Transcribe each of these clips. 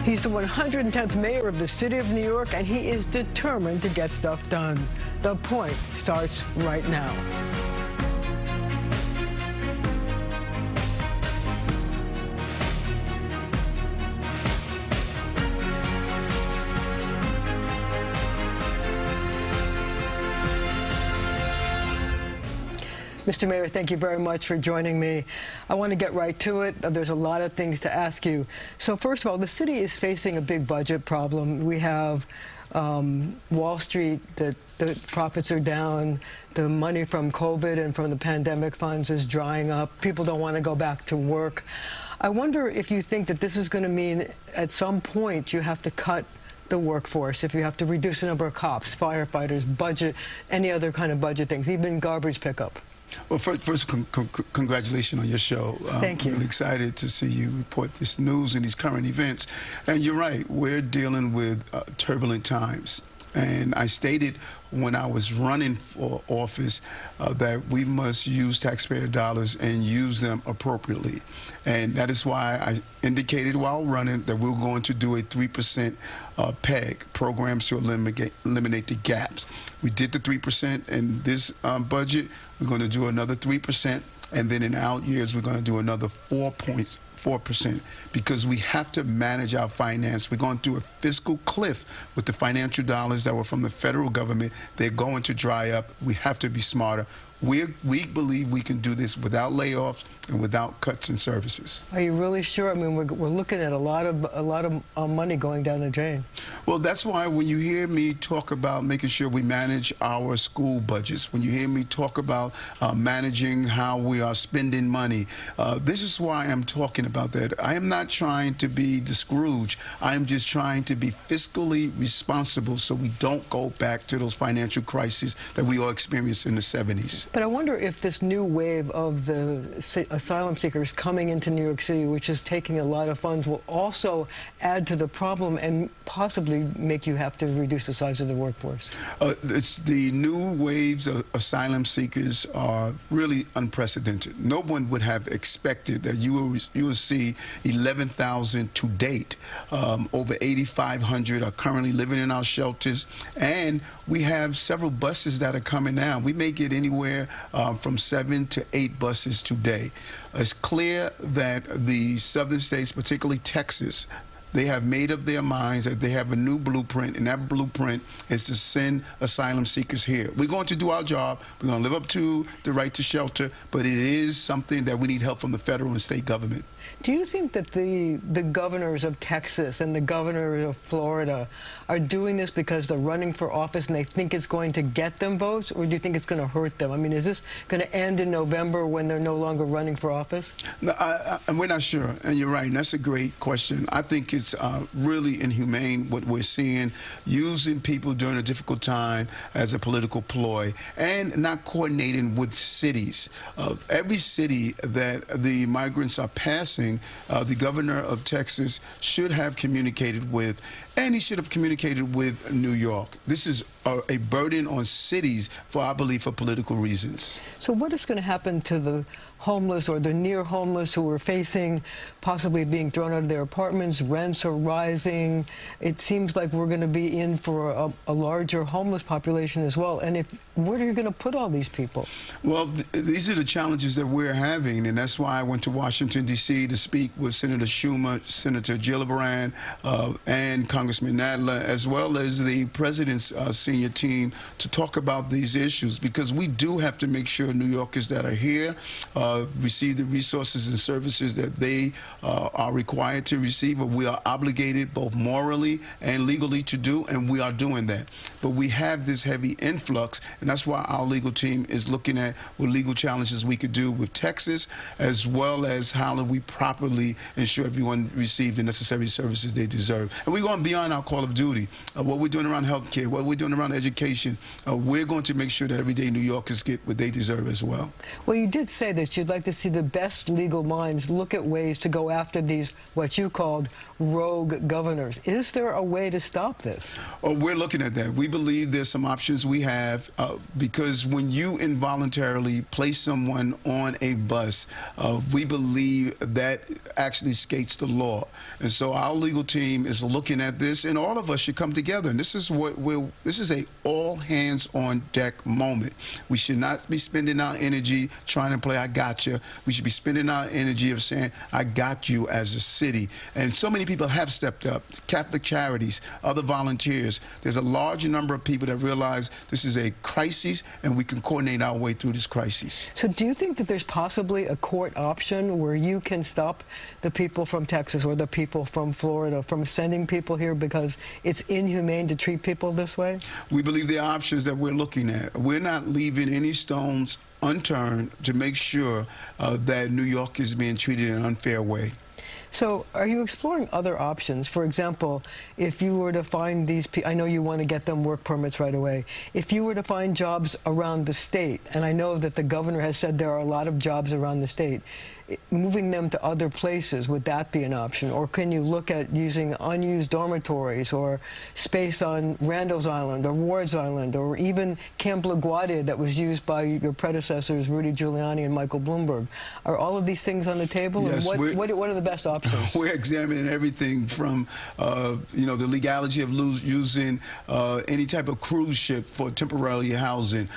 He's the 110th mayor of the city of New York, and he is determined to get stuff done. The Point starts right now. Mr. Mayor, thank you very much for joining me. I want to get right to it. There's a lot of things to ask you. So first of all, the city is facing a big budget problem. We have Wall Street, the profits are down. The money from COVID and from the pandemic funds is drying up. People don't want to go back to work. I wonder if you think that this is going to mean at some point you have to cut the workforce, if you have to reduce the number of cops, firefighters, budget, any other kind of budget things, even garbage pickup. Well, first congratulations on your show. Thank you. I'm really excited to see you report this news and these current events. And you're right, we're dealing with turbulent times. And I stated when I was running for office that we must use taxpayer dollars and use them appropriately. And that is why I indicated while running that we were going to do a 3% PEG, programs to eliminate the gaps. We did the 3% in this budget. We're going to do another 3%. And then in out years, we're going to do another 4%, because we have to manage our finance. We're going through a fiscal cliff with the financial dollars that were from the federal government. They're going to dry up. We have to be smarter. We believe we can do this without layoffs and without cuts in services. Are you really sure? I mean, we're looking at a lot of money going down the drain. Well, that's why when you hear me talk about making sure we manage our school budgets, when you hear me talk about managing how we are spending money, this is why I'm talking about that. I am not trying to be the Scrooge. I am just trying to be fiscally responsible so we don't go back to those financial crises that we all experienced in the 70s. But I wonder if this new wave of the asylum seekers coming into New York City, which is taking a lot of funds, will also add to the problem and possibly make you have to reduce the size of the workforce. It's the new waves of asylum seekers are really unprecedented. No one would have expected that you will see 11,000 to date. Over 8,500 are currently living in our shelters, and we have several buses that are coming now. We may get anywhere from 7 to 8 buses today. It's clear that the southern states, particularly Texas, they have made up their minds that they have a new blueprint, and that blueprint is to send asylum seekers here. We're going to do our job. We're going to live up to the right to shelter, but it is something that we need help from the federal and state government. Do you think that the governors of Texas and the governor of Florida are doing this because they're running for office and they think it's going to get them votes, or do you think it's going to hurt them? I mean, is this going to end in November when they're no longer running for office? No, we're not sure, and you're right, and that's a great question. I think it's really inhumane what we're seeing, using people during a difficult time as a political ploy and not coordinating with cities. Every city that the migrants are passing, the governor of Texas should have communicated with, and he should have communicated with New York. This is a burden on cities for, I believe, for political reasons. So what is going to happen to the homeless or the near homeless who are facing possibly being thrown out of their apartments? Rents are rising. It seems like we're going to be in for a larger homeless population as well. And where are you going to put all these people? Well, these are the challenges that we're having, and that's why I went to Washington, D.C. to speak with Senator Schumer, Senator Gillibrand, and Congressman Nadler, as well as the president's senior team, to talk about these issues, because we do have to make sure New Yorkers that are here receive the resources and services that they are required to receive, or we are obligated both morally and legally to do, and we are doing that. But we have this heavy influx, and that's why our legal team is looking at what legal challenges we could do with Texas, as well as how do we properly ensure everyone receives the necessary services they deserve. And we're going beyond our call of duty. What we're doing around health care, what we're doing around around education, we're going to make sure that everyday New Yorkers get what they deserve as well. Well, you did say that you'd like to see the best legal minds look at ways to go after these, what you called, rogue governors. Is there a way to stop this? We're looking at that. We believe there's some options we have because when you involuntarily place someone on a bus, we believe that actually skates the law. And so our legal team is looking at this, and all of us should come together. And this is this is a all hands on deck moment. We should not be spending our energy trying to play I gotcha. We should be spending our energy of saying I got you as a city. And so many people have stepped up. Catholic Charities, other volunteers. There's a large number of people that realize this is a crisis and we can coordinate our way through this crisis. So do you think that there's possibly a court option where you can stop the people from Texas or the people from Florida from sending people here because it's inhumane to treat people this way? We believe there are options that we're looking at. We're not leaving any stones unturned to make sure that New York is being treated in an unfair way. So are you exploring other options? For example, if you were to find these people, I know you want to get them work permits right away. If you were to find jobs around the state, and I know that the governor has said there are a lot of jobs around the state, moving them to other places, would that be an option? Or can you look at using unused dormitories or space on Randall's Island or Ward's Island or even Camp LaGuardia that was used by your predecessors, Rudy Giuliani and Michael Bloomberg? Are all of these things on the table? Yes, and what are the best options? We're examining everything from, you know, the legality of using any type of cruise ship for temporary housing.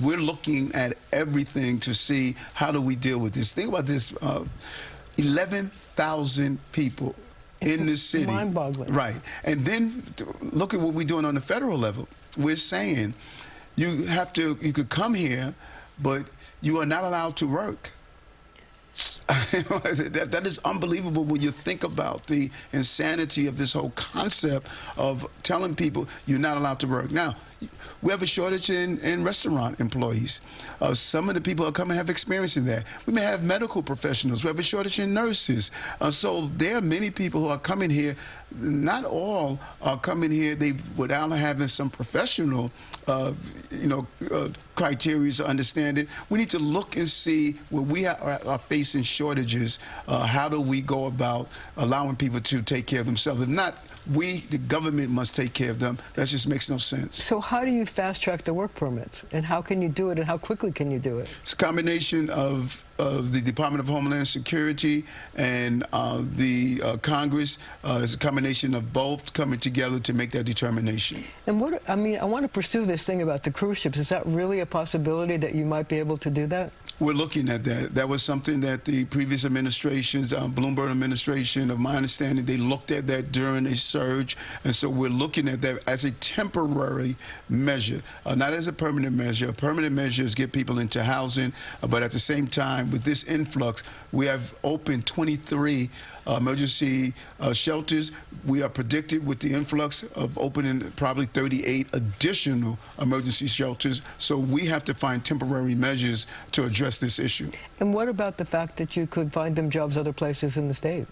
We're looking at everything to see how do we deal with this. Think about this, 11,000 people in this city. Mind-boggling. Right. And then look at what we're doing on the federal level. We're saying you could come here, but you are not allowed to work. That is unbelievable when you think about the insanity of this whole concept of telling people you're not allowed to work. Now, we have a shortage in restaurant employees. Some of the people who are coming have experience in that. We may have medical professionals. We have a shortage in nurses. So there are many people who are coming here. Not all are coming here without having some professional, criteria to understand it. We need to look and see where we are facing shortages. How do we go about allowing people to take care of themselves? If not, we, the government, must take care of them. That just makes no sense. So how do you fast-track the work permits? And how can you do it, and how quickly can you do it? It's a combination of the Department of Homeland Security and the Congress. It's a combination of both coming together to make that determination. And I want to pursue this thing about the cruise ships. Is that really a possibility that you might be able to do that? We're looking at that. That was something that the previous administrations, Bloomberg administration, of my understanding, they looked at that during a surge. And so we're looking at that as a temporary measure, not as a permanent measure. A permanent measure is get people into housing, but at the same time, with this influx, we have opened 23 emergency shelters. We are predicted with the influx of opening probably 38 additional emergency shelters. So we have to find temporary measures to address this issue. And what about the fact that you could find them jobs other places in the state?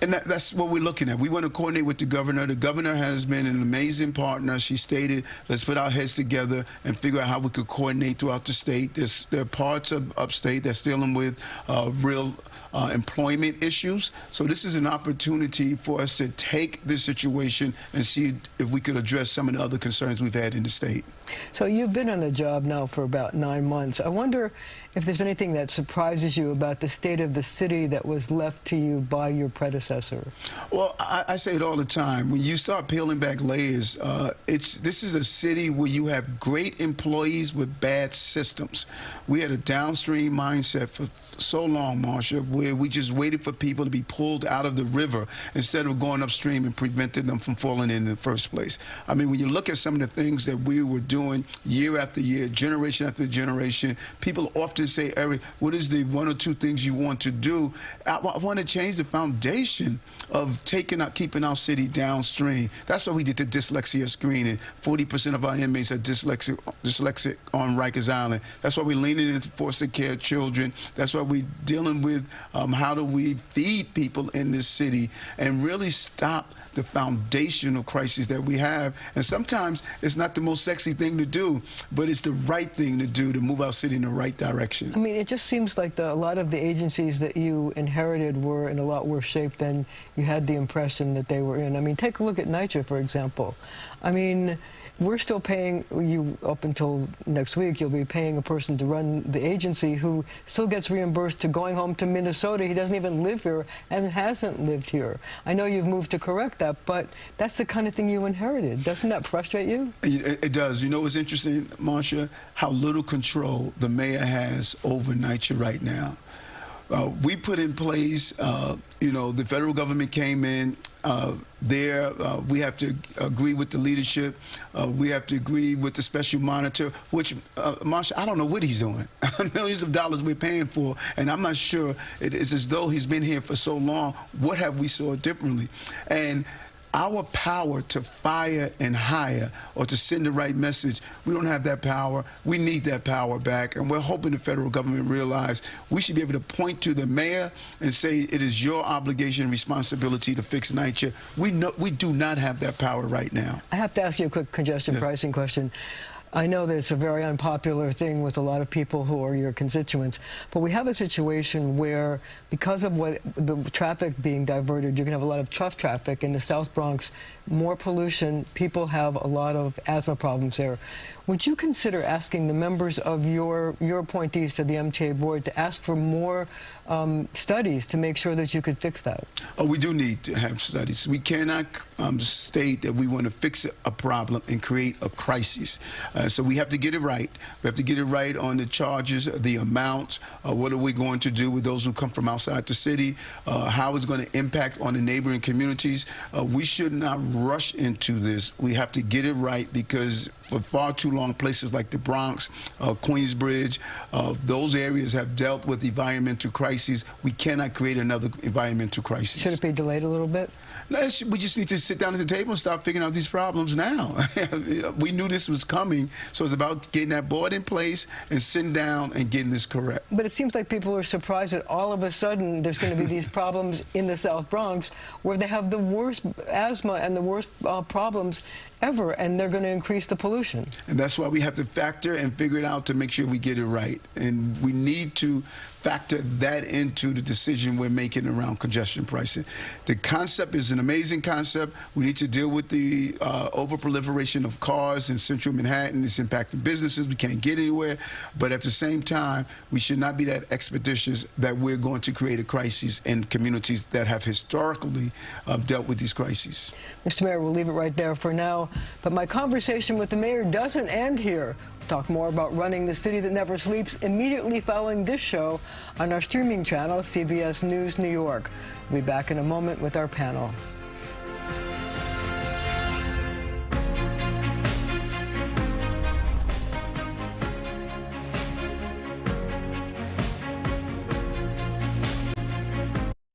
And that's what we're looking at. We want to coordinate with the governor. The governor has been an amazing partner. She stated, let's put our heads together and figure out how we could coordinate throughout the state. There are parts of upstate that's dealing with real employment issues. So this is an opportunity for us to take this situation and see if we could address some of the other concerns we've had in the state. So you've been on the job now for about 9 months. I wonder if there's anything that surprises you about the state of the city that was left to you by your predecessor. Well, I say it all the time. When you start peeling back layers, this is a city where you have great employees with bad systems. We had a downstream mindset for so long, Marcia, where we just waited for people to be pulled out of the river instead of going upstream and preventing them from falling in the first place. I mean, when you look at some of the things that we were doing doing year after year, generation after generation. People often say, Eric, what is the one or two things you want to do? I want to change the foundation of keeping our city downstream. That's why we did the dyslexia screening. 40% of our inmates are dyslexic on Rikers Island. That's why we're leaning into foster care children. That's why we're dealing with how do we feed people in this city and really stop the foundational crises that we have. And sometimes it's not the most sexy thing to do, but it's the right thing to do to move our city in the right direction. I mean, it just seems like a lot of the agencies that you inherited were in a lot worse shape than you had the impression that they were in. I mean, take a look at NYCHA, for example. I mean, we're still paying you up until next week. You'll be paying a person to run the agency who still gets reimbursed to going home to Minnesota. He doesn't even live here and hasn't lived here. I know you've moved to correct that, but that's the kind of thing you inherited. Doesn't that frustrate you? It does. You know what's interesting, Marcia? How little control the mayor has over NYCHA right now. We put in place, you know, the federal government came in we have to agree with the leadership. We have to agree with the special monitor, which, Marcia, I don't know what he's doing. Millions of dollars we're paying for, and I'm not sure. It is as though he's been here for so long. What have we saw differently? And our power to fire and hire or to send the right message, we don't have that power. We need that power back, and we're hoping the federal government realize we should be able to point to the mayor and say it is your obligation and responsibility to fix NYCHA. We do not have that power right now. I have to ask you a quick congestion pricing question. I know that it's a very unpopular thing with a lot of people who are your constituents, but we have a situation where, because of the traffic being diverted, you're going to have a lot of tough traffic in the South Bronx, more pollution, people have a lot of asthma problems there. Would you consider asking the members of your appointees to the MTA board to ask for more studies to make sure that you could fix that? Oh, we do need to have studies. We cannot state that we want to fix a problem and create a crisis. So we have to get it right. We have to get it right on the charges, the amounts, what are we going to do with those who come from outside the city, how it's going to impact on the neighboring communities. We should not rush into this. We have to get it right, because for far too long, places like the Bronx, Queensbridge, those areas have dealt with environmental crises. We cannot create another environmental crisis. Should it be delayed a little bit? No, we just need to sit down at the table and start figuring out these problems now. We knew this was coming, so it's about getting that board in place and sitting down and getting this correct. But it seems like people are surprised that all of a sudden there's going to be these problems in the South Bronx where they have the worst asthma and the worst problems ever, and they're going to increase the pollution. And that's why we have to factor and figure it out to make sure we get it right. And we need to factor that into the decision we're making around congestion pricing. The concept is an amazing concept. We need to deal with the overproliferation of cars in central Manhattan. It's impacting businesses. We can't get anywhere. But at the same time, we should not be that expeditious that we're going to create a crisis in communities that have historically dealt with these crises. Mr. Mayor, we'll leave it right there for now. But my conversation with the mayor doesn't end here. We'll talk more about running the city that never sleeps immediately following this show on our streaming channel, CBS News New York. We'll be back in a moment with our panel.